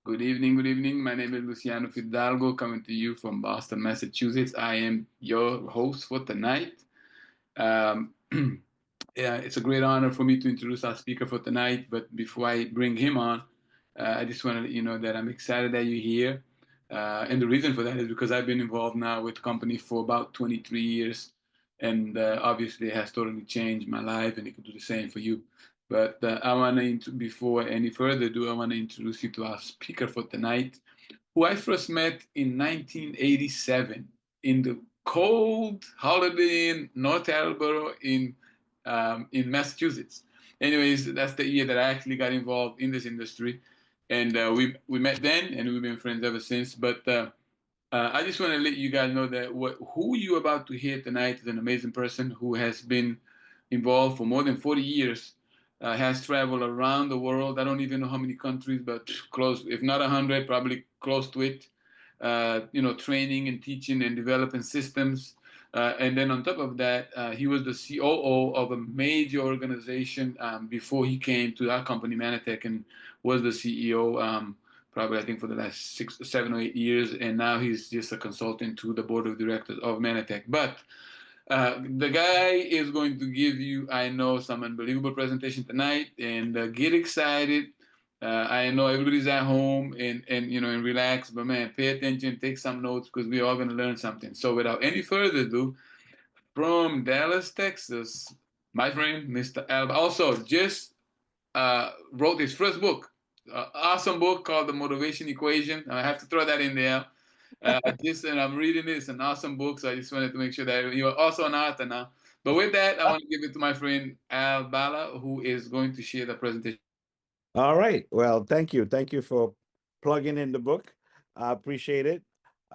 Good evening, good evening. My name is Luciano Fidalgo, coming to you from Boston, Massachusetts. I am your host for tonight. Um, yeah, it's a great honor for me to introduce our speaker for tonight. But before I bring him on, I just want to let you know that I'm excited that you're here. And the reason for that is because I've been involved now with the company for about 23 years. And obviously, it has totally changed my life, and it could do the same for you. But I want to, before any further ado, I want to introduce you to our speaker for tonight, who I first met in 1987 in the cold Holiday Inn North Attleboro in Massachusetts. Anyways, that's the year that I actually got involved in this industry, and we met then, and we've been friends ever since. But I just want to let you guys know that who you're about to hear tonight is an amazing person who has been involved for more than 40 years, has traveled around the world. I don't even know how many countries, but close, if not 100, probably close to it. Training and teaching and developing systems. And then on top of that, he was the COO of a major organization before he came to our company, Manatech, and was the CEO. Probably I think for the last 6, 7, or 8 years, and now he's just a consultant to the board of directors of Manatech. But the guy is going to give you, I know, some unbelievable presentation tonight, and get excited. I know everybody's at home and relax, but man, pay attention, take some notes because we're all going to learn something. So without any further ado, from Dallas, Texas, my friend, Mr. Alba, also just wrote his first book, awesome book called The Motivation Equation. I have to throw that in there. And I'm reading it. It's an awesome book, so I just wanted to make sure that you're also an author now. But with that, I want to give it to my friend Al Bala, who is going to share the presentation. All right. Well, thank you. Thank you for plugging in the book. I appreciate it.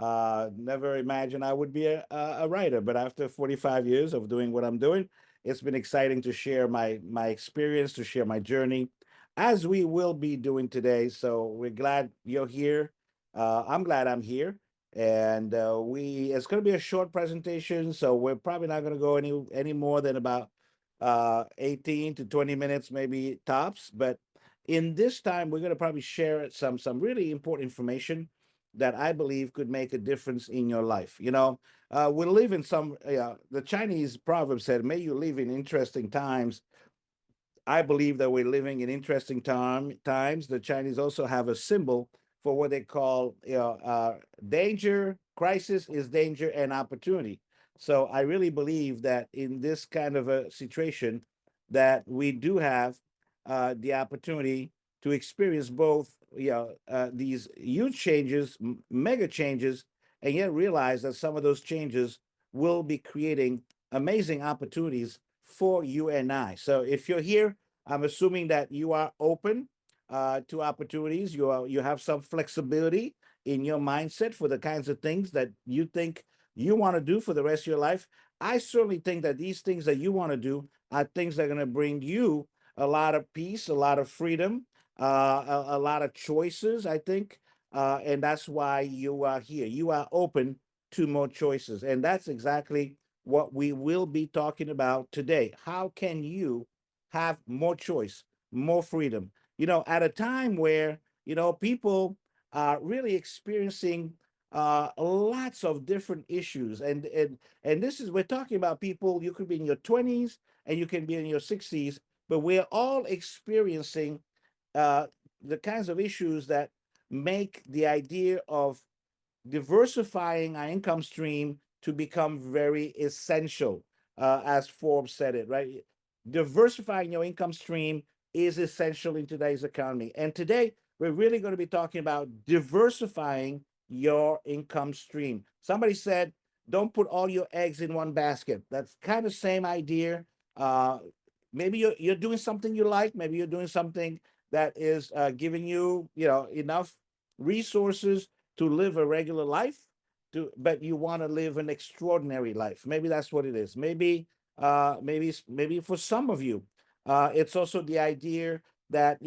Never imagined I would be a writer, but after 45 years of doing what I'm doing, it's been exciting to share my experience, to share my journey, as we will be doing today. So we're glad you're here. I'm glad I'm here, and we it's going to be a short presentation, so we're probably not going to go any more than about 18 to 20 minutes, maybe tops, but in this time we're going to probably share some really important information that I believe could make a difference in your life. We live in some the Chinese proverb said, may you live in interesting times. I believe that we're living in interesting times. The Chinese also have a symbol for what they call danger. Crisis is danger and opportunity. So I really believe that in this kind of a situation, that we do have the opportunity to experience both, these huge changes, mega changes, and yet realize that some of those changes will be creating amazing opportunities for you and I. So if you're here, I'm assuming that you are open to opportunities. You have some flexibility in your mindset for the kinds of things that you think you want to do for the rest of your life. I certainly think that these things that you want to do are things that are going to bring you a lot of peace, a lot of freedom, a lot of choices, I think. And that's why you are here. You are open to more choices. And that's exactly what we will be talking about today. How can you have more choice, more freedom? At a time where, people are really experiencing lots of different issues. And this is, we're talking about people, you could be in your 20s and you can be in your 60s, but we're all experiencing uh, the kinds of issues that make the idea of diversifying our income stream to become very essential, as Forbes said it, right? Diversifying your income stream is essential in today's economy. And today, we're really going to be talking about diversifying your income stream. Somebody said, don't put all your eggs in one basket. That's kind of same idea. Uh, Maybe you're doing something you like. Maybe you're doing something that is giving you, enough resources to live a regular life, but you want to live an extraordinary life. Maybe that's what it is. Maybe for some of you, it's also the idea that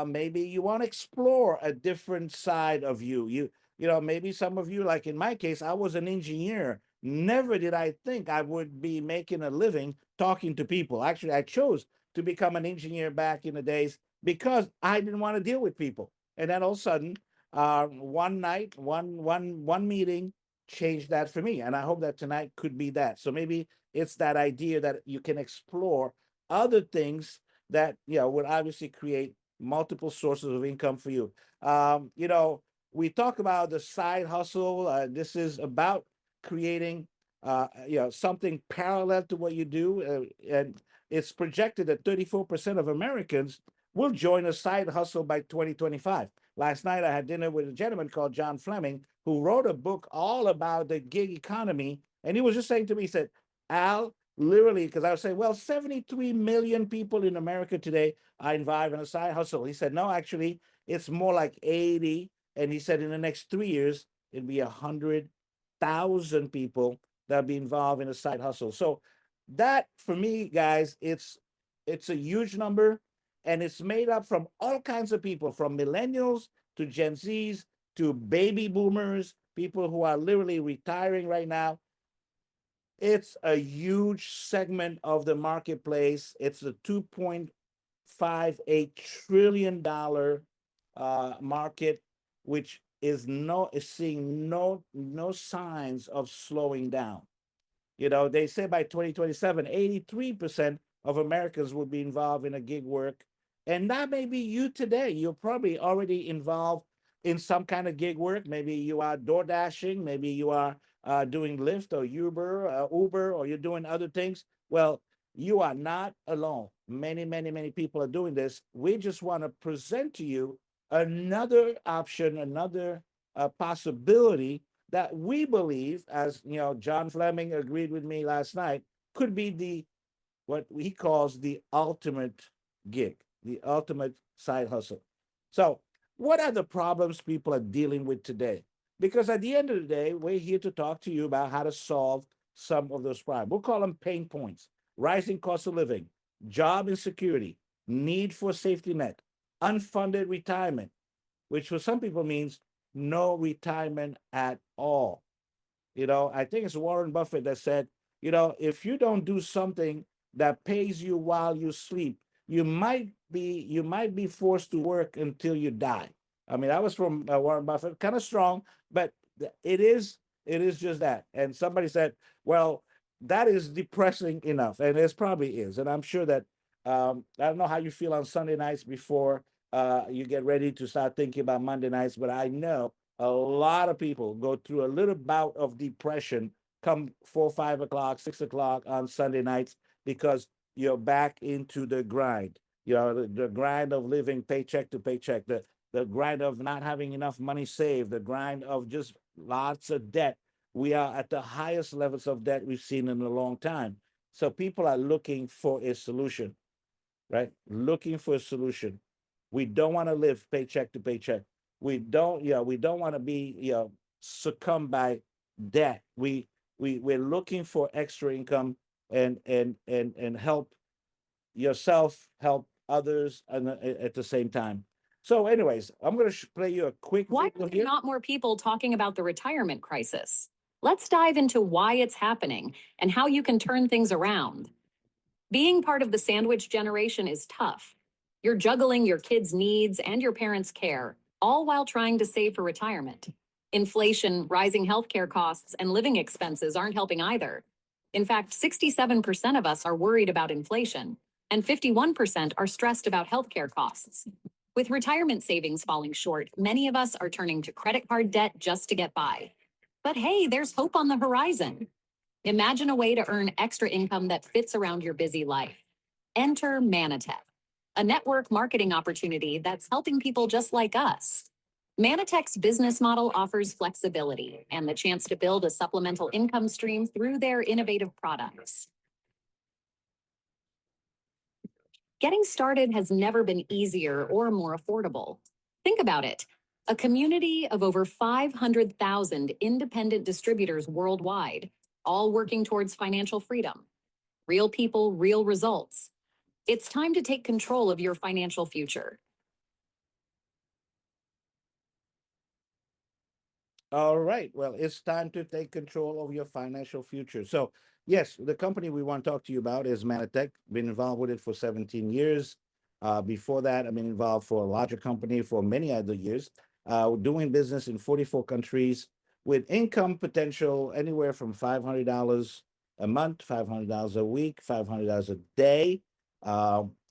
maybe you want to explore a different side of you. Maybe some of you, like in my case, I was an engineer. Never did I think I would be making a living talking to people. Actually, I chose to become an engineer back in the days because I didn't want to deal with people. And then all of a sudden, one night, one meeting changed that for me. And I hope that tonight could be that. So maybe it's that idea that you can explore other things that would obviously create multiple sources of income for you. We talk about the side hustle. This is about creating something parallel to what you do, and it's projected that 34% of Americans will join a side hustle by 2025. Last night, I had dinner with a gentleman called John Fleming who wrote a book all about the gig economy. And he was just saying to me, he said, Al, literally, because I was saying, well, 73 million people in America today are involved in a side hustle. He said, no, actually, it's more like 80. And he said, in the next 3 years, it'll be 100,000 people that'll be involved in a side hustle. So that, for me, guys, it's a huge number, and it's made up from all kinds of people, from millennials to Gen Zs to baby boomers, people who are literally retiring right now. It's a huge segment of the marketplace. It's a $2.58 trillion market, which is seeing no signs of slowing down. They say by 2027, 83% of Americans will be involved in a gig work. And that may be you today. You're probably already involved in some kind of gig work. Maybe you are door dashing. Maybe you are doing Lyft or Uber, or you're doing other things. Well, you are not alone. Many, many, many people are doing this. We just want to present to you another option, another possibility that we believe, as John Fleming agreed with me last night, could be the what he calls the ultimate gig, the ultimate side hustle. So, what are the problems people are dealing with today? Because at the end of the day, we're here to talk to you about how to solve some of those problems. We'll call them pain points: rising cost of living, job insecurity, need for a safety net, unfunded retirement, which for some people means no retirement at all. I think it's Warren Buffett that said, if you don't do something that pays you while you sleep, you might be forced to work until you die. I mean, that was from Warren Buffett, kind of strong, but it is just that. And somebody said, well, that is depressing enough, and it probably is. And I'm sure that I don't know how you feel on Sunday nights before you get ready to start thinking about Monday nights, but I know a lot of people go through a little bout of depression come 4, 5 o'clock, 6 o'clock on Sunday nights because you're back into the grind. The grind of living paycheck to paycheck, the grind of not having enough money saved, the grind of just lots of debt. We are at the highest levels of debt we've seen in a long time. So people are looking for a solution, right? Looking for a solution. We don't want to live paycheck to paycheck. We don't want to be, succumb by debt. We're looking for extra income, and help yourself, help others, and at the same time. So, anyways, I'm going to play you a quick Why video are there here. not more people talking about the retirement crisis? Let's dive into why it's happening and how you can turn things around. Being part of the sandwich generation is tough. You're juggling your kids' needs and your parents' care, all while trying to save for retirement. Inflation, rising healthcare costs, and living expenses aren't helping either. In fact, 67% of us are worried about inflation, and 51% are stressed about healthcare costs. With retirement savings falling short, many of us are turning to credit card debt just to get by. But hey, there's hope on the horizon. Imagine a way to earn extra income that fits around your busy life. Enter Manatech, a network marketing opportunity that's helping people just like us. Manatech's business model offers flexibility and the chance to build a supplemental income stream through their innovative products. Getting started has never been easier or more affordable. Think about it. A community of over 500,000 independent distributors worldwide, all working towards financial freedom. Real people, real results. It's time to take control of your financial future. All right. Well, it's time to take control of your financial future. So, yes, the company we want to talk to you about is Manatech. Been involved with it for 17 years. Before that, I've been involved for a larger company for many other years, doing business in 44 countries with income potential anywhere from $500 a month, $500 a week, $500 a day.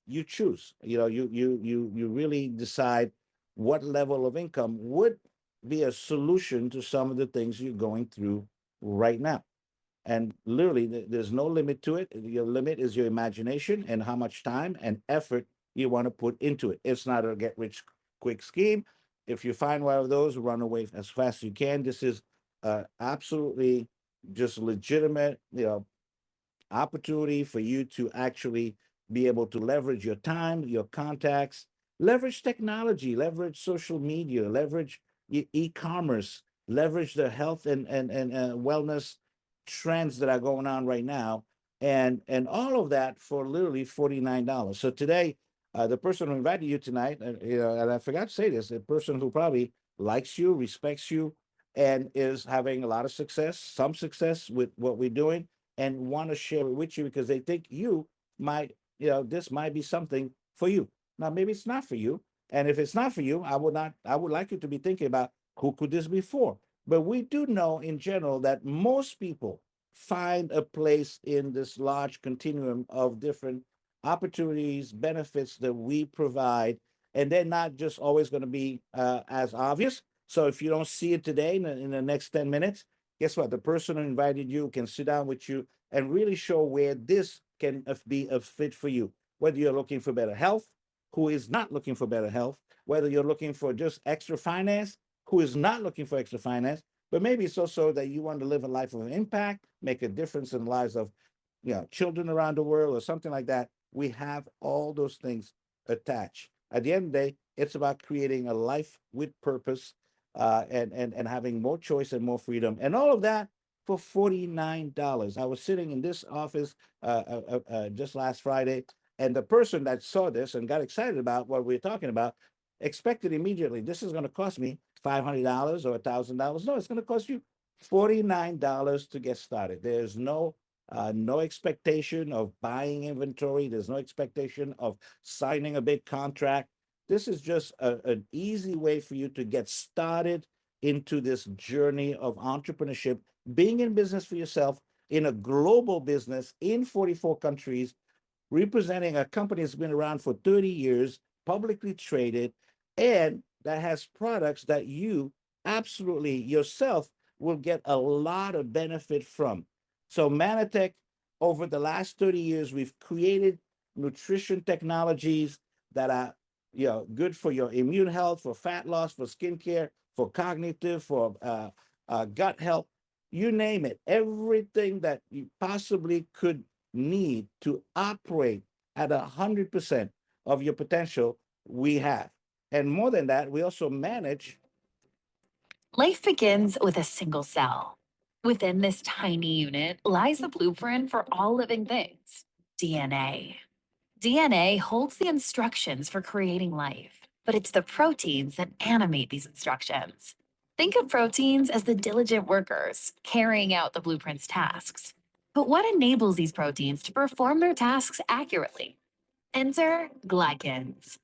You choose. You really decide what level of income would be a solution to some of the things you're going through right now. And literally, there's no limit to it. Your limit is your imagination and how much time and effort you want to put into it. It's not a get rich quick scheme. If you find one of those, run away as fast as you can. This is absolutely just legitimate, opportunity for you to actually be able to leverage your time, your contacts, leverage technology, leverage social media, leverage e-commerce, leverage the health and wellness trends that are going on right now, and all of that for literally $49. So today, the person who invited you tonight, and I forgot to say this, a person who probably likes you, respects you, and is having a lot of success, some success with what we're doing and want to share it with you because they think you might, this might be something for you. Now, maybe it's not for you. And if it's not for you, I would like you to be thinking about who could this be for. But we do know in general that most people find a place in this large continuum of different opportunities, benefits that we provide. And they're not just always going to be as obvious. So if you don't see it today in the next 10 minutes, guess what? The person who invited you can sit down with you and really show where this can be a fit for you. Whether you're looking for better health, who is not looking for better health, whether you're looking for just extra finance, who is not looking for extra finance, but maybe it's also that you want to live a life of impact, make a difference in the lives of children around the world or something like that. We have all those things attached. At the end of the day, it's about creating a life with purpose and having more choice and more freedom, and all of that for $49. I was sitting in this office just last Friday, and the person that saw this and got excited about what we are talking about expected immediately this is going to cost me $500 or $1,000. No, it's going to cost you $49 to get started. There's no expectation of buying inventory. There's no expectation of signing a big contract. This is just an easy way for you to get started into this journey of entrepreneurship, being in business for yourself in a global business in 44 countries, representing a company that's been around for 30 years, publicly traded, and that has products that you absolutely yourself will get a lot of benefit from. So Manatech, over the last 30 years, we've created nutrition technologies that are good for your immune health, for fat loss, for skincare, for cognitive, for gut health, you name it. Everything that you possibly could need to operate at 100% of your potential, we have. And more than that, we also manage. Life begins with a single cell. Within this tiny unit lies the blueprint for all living things: DNA. DNA holds the instructions for creating life, but it's the proteins that animate these instructions. Think of proteins as the diligent workers carrying out the blueprint's tasks. But what enables these proteins to perform their tasks accurately? Enter glycans.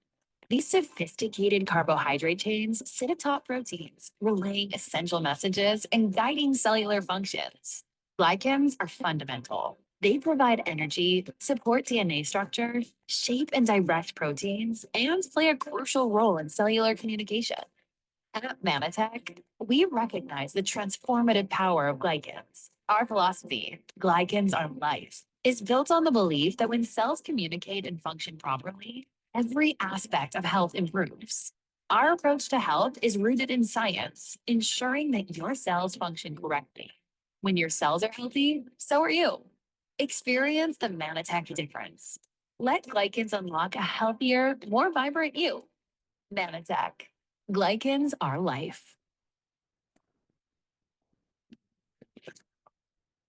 These sophisticated carbohydrate chains sit atop proteins, relaying essential messages and guiding cellular functions. Glycans are fundamental. They provide energy, support DNA structure, shape and direct proteins, and play a crucial role in cellular communication. At Manatech, we recognize the transformative power of glycans. Our philosophy, glycans are life, is built on the belief that when cells communicate and function properly, every aspect of health improves. Our approach to health is rooted in science, ensuring that your cells function correctly. When your cells are healthy, so are you. Experience the Manatech difference. Let glycans unlock a healthier, more vibrant you. Manatech. Glycans are life.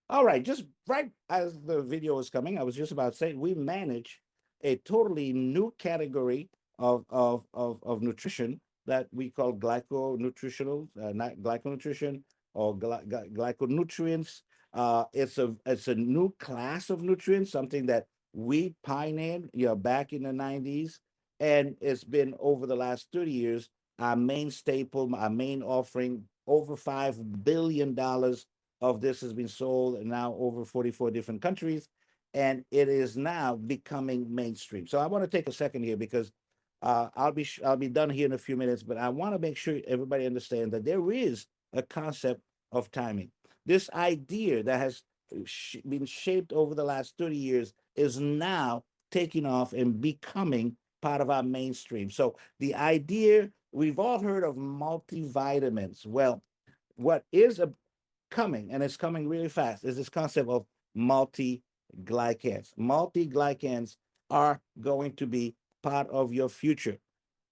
All right, just right as the video was coming, I was just about to say we manage a totally new category of nutrition that we call glyconutritional, not glyconutrition or glyconutrients. It's a new class of nutrients, something that we pioneered, back in the 90s. And it's been over the last 30 years, our main staple, our main offering, over $5 billion of this has been sold and now over 44 different countries. And it is now becoming mainstream. So I want to take a second here because I'll be done here in a few minutes, but I want to make sure everybody understands that there is a concept of timing. This idea that has been shaped over the last 30 years is now taking off and becoming part of our mainstream. So the idea, we've all heard of multivitamins. Well, what is coming, and it's coming really fast, is this concept of multi-glycans. Multi-glycans are going to be part of your future.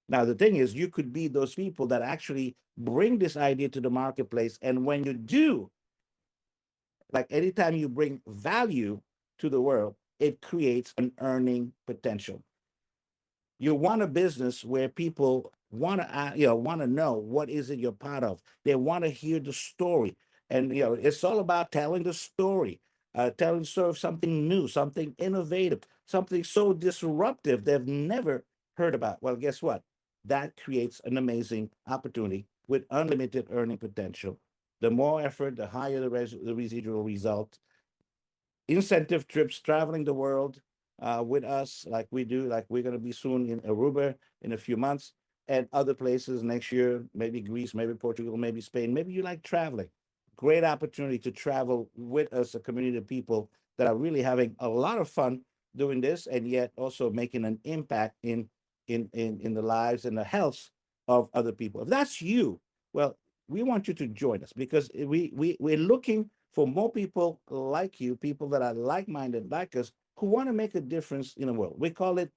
Now, the thing is, you could be those people that actually bring this idea to the marketplace. And when you do, like anytime you bring value to the world, it creates an earning potential. You want a business where people want to want to know what is it you're part of. They want to hear the story, and it's all about telling the story, telling the story of something new, something innovative, something so disruptive they've never heard about. Well, guess what? That creates an amazing opportunity with unlimited earning potential. The more effort, the higher the residual result. Incentive trips, traveling the world with us, like we do, like we're going to be soon in Aruba in a few months, and other places next year, maybe Greece, maybe Portugal, maybe Spain. Maybe you like traveling. Great opportunity to travel with us, a community of people that are really having a lot of fun doing this, and yet also making an impact in the lives and the health of other people. If that's you, well, we want you to join us because we're looking for more people like you, people that are like-minded like us, who want to make a difference in the world. We call it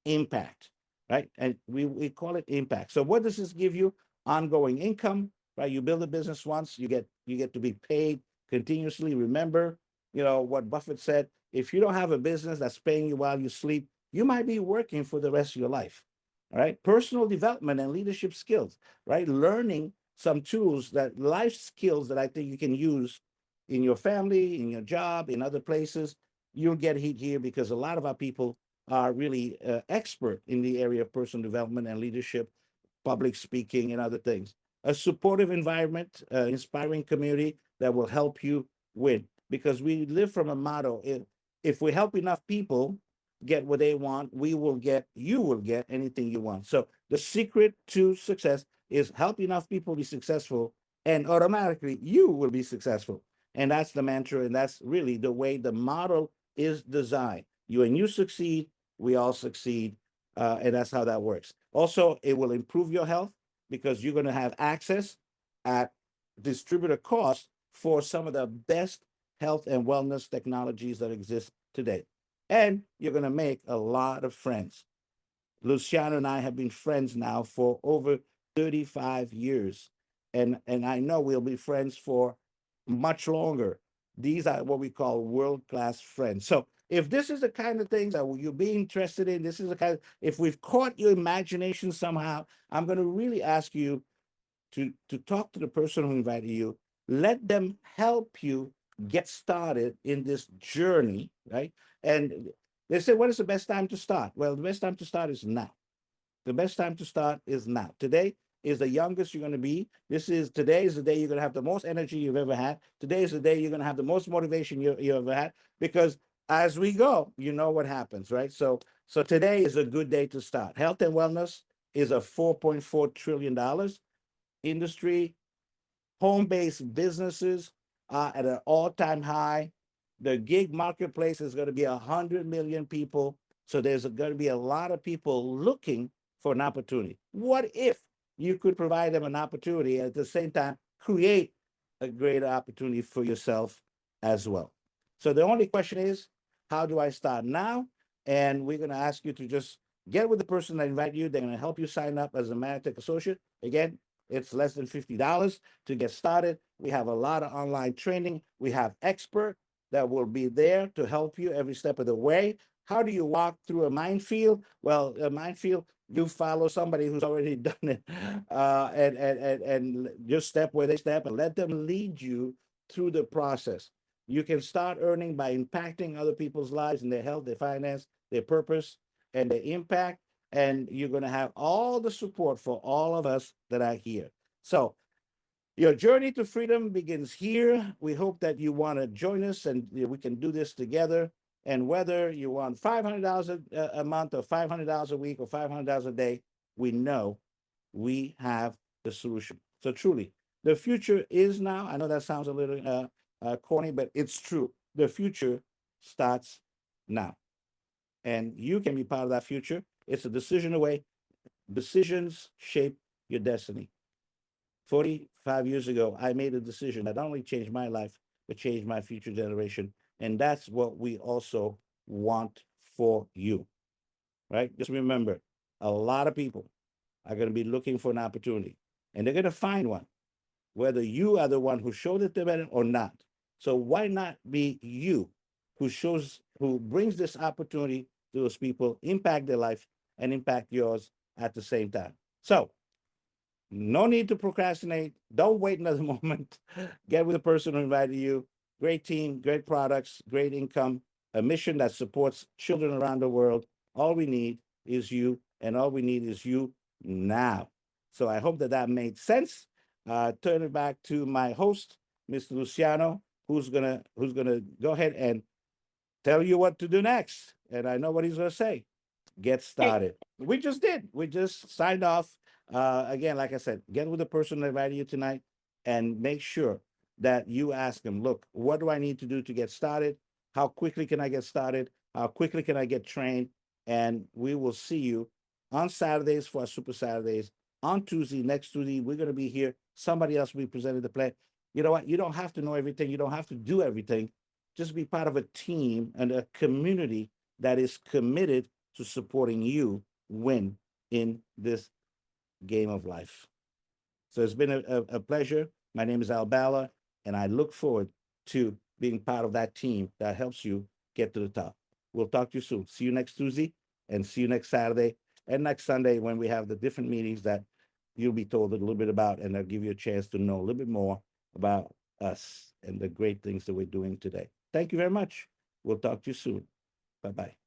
impact, right? And we call it impact. So what does this give you? Ongoing income, right? You build a business once, you get to be paid continuously. Remember, what Buffett said, if you don't have a business that's paying you while you sleep, you might be working for the rest of your life. All right. Personal development and leadership skills, right? Learning some tools, that life skills that I think you can use in your family, in your job, in other places. You'll get hit here because a lot of our people are really expert in the area of personal development and leadership, public speaking, and other things. A supportive environment, inspiring community that will help you win. Because we live from a motto: if we help enough people get what they want, you will get anything you want. So the secret to success is help enough people be successful, and automatically you will be successful. And that's the mantra, and that's really the way the model is designed. You succeed, we all succeed, and that's how that works. Also, it will improve your health because you're going to have access at distributor cost for some of the best health and wellness technologies that exist today. And you're going to make a lot of friends. Luciano and I have been friends now for over 35 years. And I know we'll be friends for much longer. These are what we call world-class friends. So if this is the kind of things that you'll be interested in, this is the kind of, if we've caught your imagination somehow, I'm going to really ask you to talk to the person who invited you. Let them help you get started in this journey, right? And they say, what is the best time to start? Well, the best time to start is now. The best time to start is now. Today is the youngest you're going to be. Today is the day you're going to have the most energy you've ever had. Today is the day you're going to have the most motivation you ever had. Because as we go, you know what happens, right? So today is a good day to start. Health and wellness is a $4.4 trillion industry. Home-based businesses are at an all-time high. The gig marketplace is going to be 100 million people. So there's going to be a lot of people looking for an opportunity. What if you could provide them an opportunity and at the same time create a great opportunity for yourself as well? So the only question is, how do I start now? And we're going to ask you to just get with the person that invited you. They're going to help you sign up as a Manatech associate. Again, it's less than $50 to get started. We have a lot of online training. We have expert that will be there to help you every step of the way. How do you walk through a minefield? Well, a minefield, you follow somebody who's already done it, and just step where they step and let them lead you through the process. You can start earning by impacting other people's lives and their health, their finance, their purpose, and their impact. and you're going to have all the support for all of us that are here. So your journey to freedom begins here. We hope that you want to join us and we can do this together. And whether you want $500 a month or $500 a week or $500 a day, we know we have the solution. So truly, the future is now. I know that sounds a little corny, but it's true. The future starts now. And you can be part of that future. It's a decision away. Decisions shape your destiny. 45 years ago, I made a decision that not only changed my life, but changed my future generation. And that's what we also want for you, right? Just remember, a lot of people are going to be looking for an opportunity and they're going to find one, whether you are the one who showed it to them or not. So why not be you who brings this opportunity to those people, impact their life and impact yours at the same time. So no need to procrastinate. Don't wait another moment. Get with the person who invited you. Great team, great products, great income, a mission that supports children around the world. All we need is you, and all we need is you now. So I hope that that made sense. Turn it back to my host, Mr. Luciano, who's gonna go ahead and tell you what to do next. And I know what he's gonna say. Get Hey, started. We just did. We just signed off. Again, like I said, get with the person that invited you tonight and make sure that you ask them, look, what do I need to do to get started? How quickly can I get started? How quickly can I get trained? And we will see you on Saturdays for our Super Saturdays. On Tuesday, next Tuesday, we're going to be here. Somebody else will be presenting the plan. You know what? You don't have to know everything. You don't have to do everything. Just be part of a team and a community that is committed to supporting you win in this game of life. So it's been a pleasure. My name is Al Bala, and I look forward to being part of that team that helps you get to the top. We'll talk to you soon. See you next Tuesday and see you next Saturday and next Sunday when we have the different meetings that you'll be told a little bit about, and they'll give you a chance to know a little bit more about us and the great things that we're doing today. Thank you very much. We'll talk to you soon. Bye bye.